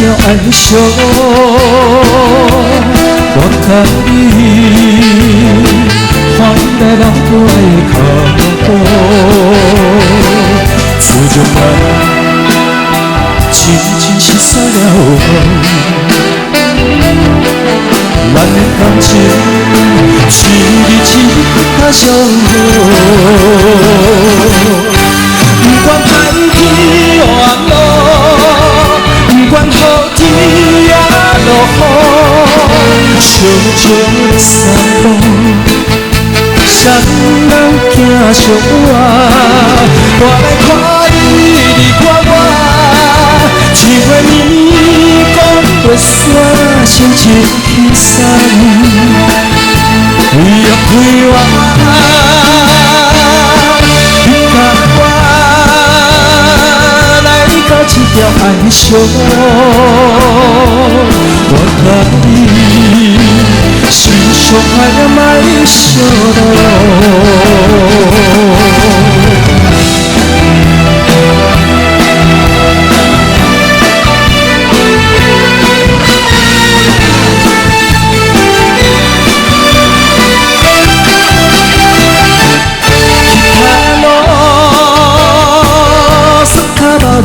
条爱情，我甲你换来老爱靠步，自从咱真正是散了后，咱的感情是日子较上好。不管海天荒路，不管雨天也落雨，悄悄的散步，谁人行相偎？我来看你，你看我，一月年光月山，心情轻松，为了陪我。一条爱情，我甲你心相爱，莫相路。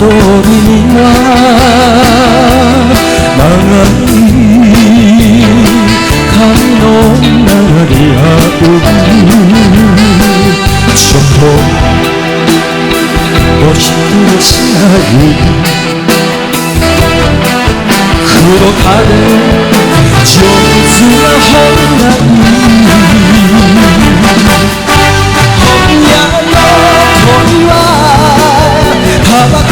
路里我茫你，看路那里有伤痛，我是多下雨，去路卡的就自然风来风也落退我，他把空。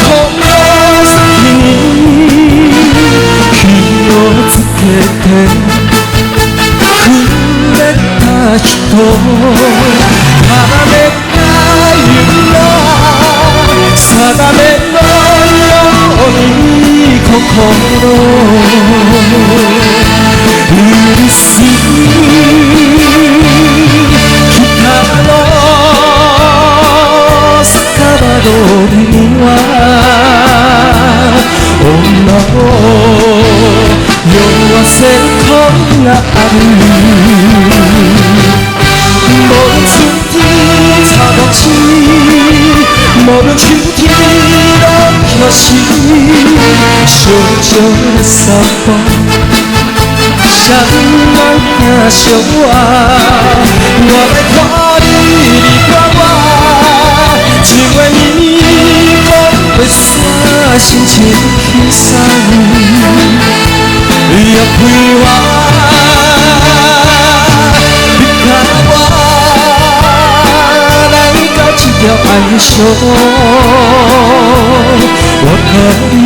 人定めのように心許す北の酒場通りには女を酔わせる恋がある모른春天插落枝，无论秋天落叶时，悄悄的散步，谁人行相偎？我来看你，你看我，一月年光月山，心情轻松，也陪我。条爱情，我可以